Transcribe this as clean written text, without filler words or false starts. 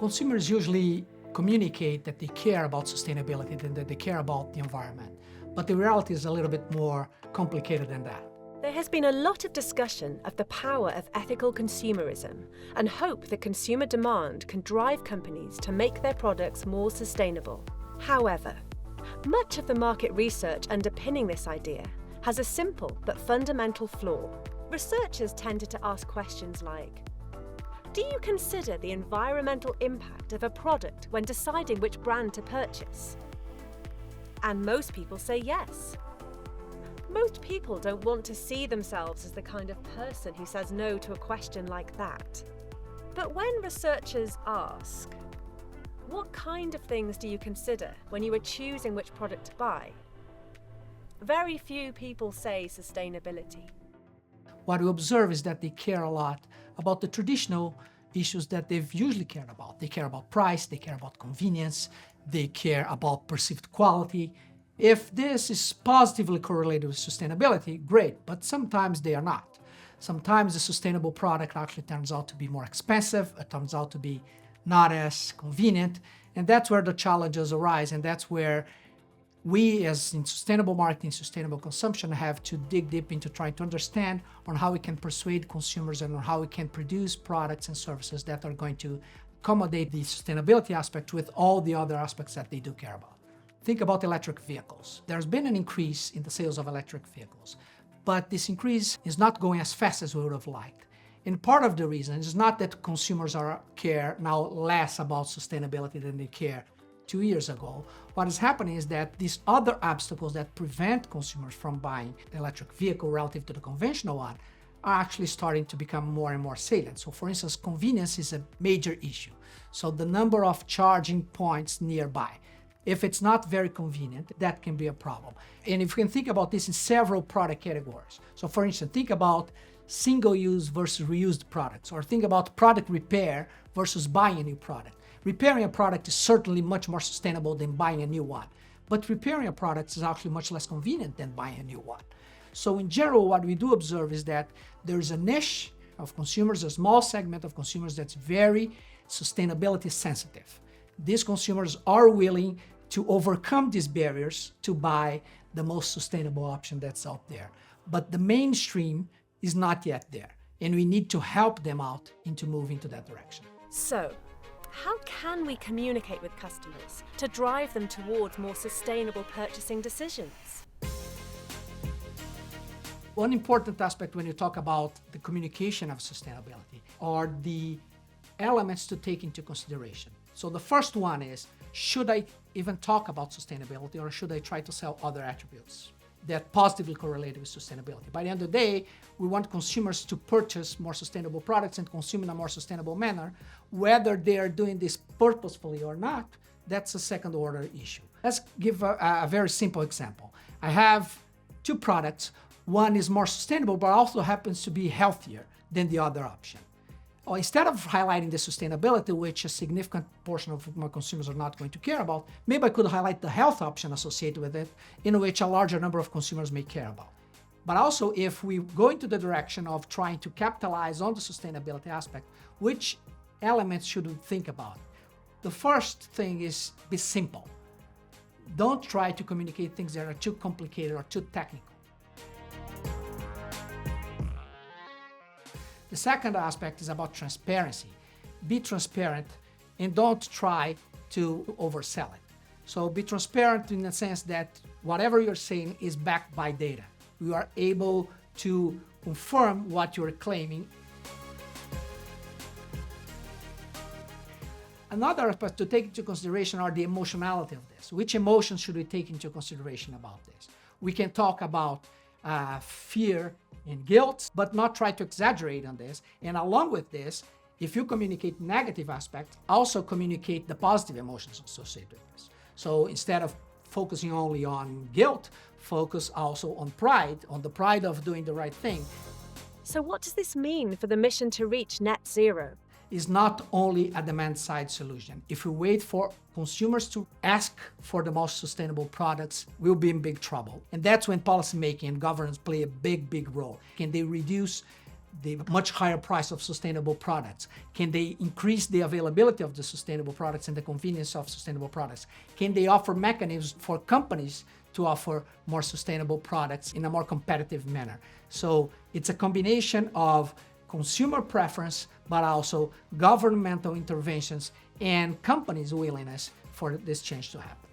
Consumers usually communicate that they care about sustainability and that they care about the environment. But the reality is a little bit more complicated than that. There has been a lot of discussion of the power of ethical consumerism and hope that consumer demand can drive companies to make their products more sustainable. However, much of the market research underpinning this idea has a simple but fundamental flaw. Researchers tended to ask questions like, do you consider the environmental impact of a product when deciding which brand to purchase? And most people say yes. Most people don't want to see themselves as the kind of person who says no to a question like that. But when researchers ask, what kind of things do you consider when you are choosing which product to buy? Very few people say sustainability. What we observe is that they care a lot about the traditional issues that they've usually cared about. They care about price, they care about convenience, they care about perceived quality. If this is positively correlated with sustainability, great, but sometimes they are not. Sometimes the sustainable product actually turns out to be more expensive, it turns out to be not as convenient, and that's where the challenges arise, and that's where we, as in sustainable marketing, sustainable consumption, have to dig deep into trying to understand on how we can persuade consumers and on how we can produce products and services that are going to accommodate the sustainability aspect with all the other aspects that they do care about. Think about electric vehicles. There's been an increase in the sales of electric vehicles, but this increase is not going as fast as we would have liked. And part of the reason is not that consumers care now less about sustainability than they care 2 years ago. What is happening is that these other obstacles that prevent consumers from buying an electric vehicle relative to the conventional one are actually starting to become more and more salient. So for instance, convenience is a major issue. So the number of charging points nearby. If it's not very convenient, that can be a problem. And if you can think about this in several product categories. So for instance, think about single-use versus reused products, or think about product repair versus buying a new product. Repairing a product is certainly much more sustainable than buying a new one, but repairing a product is actually much less convenient than buying a new one. So in general, what we do observe is that there's a niche of consumers, a small segment of consumers that's very sustainability sensitive. These consumers are willing to overcome these barriers to buy the most sustainable option that's out there. But the mainstream is not yet there, and we need to help them out into moving to that direction. So, how can we communicate with customers to drive them towards more sustainable purchasing decisions? One important aspect when you talk about the communication of sustainability are the elements to take into consideration. So the first one is, should I even talk about sustainability, or should I try to sell other attributes that positively correlate with sustainability? By the end of the day, we want consumers to purchase more sustainable products and consume in a more sustainable manner. Whether they are doing this purposefully or not, that's a second order issue. Let's give a very simple example. I have two products. One is more sustainable, but also happens to be healthier than the other option. Or instead of highlighting the sustainability, which a significant portion of my consumers are not going to care about, maybe I could highlight the health option associated with it, in which a larger number of consumers may care about. But also, if we go into the direction of trying to capitalize on the sustainability aspect, which elements should we think about? The first thing is be simple. Don't try to communicate things that are too complicated or too technical. The second aspect is about transparency. Be transparent and don't try to oversell it. So be transparent in the sense that whatever you're saying is backed by data. You are able to confirm what you're claiming. Another aspect to take into consideration are the emotionality of this. Which emotions should we take into consideration about this? We can talk about fear and guilt, but not try to exaggerate on this. And along with this, if you communicate negative aspects, also communicate the positive emotions associated with this. So instead of focusing only on guilt, focus also on pride, on the pride of doing the right thing. So what does this mean for the mission to reach net zero? Is not only a demand-side solution. If we wait for consumers to ask for the most sustainable products, we'll be in big trouble. And that's when policymaking and governance play a big role. Can they reduce the much higher price of sustainable products? Can they increase the availability of the sustainable products and the convenience of sustainable products? Can they offer mechanisms for companies to offer more sustainable products in a more competitive manner? So it's a combination of consumer preference, but also governmental interventions and companies' willingness for this change to happen.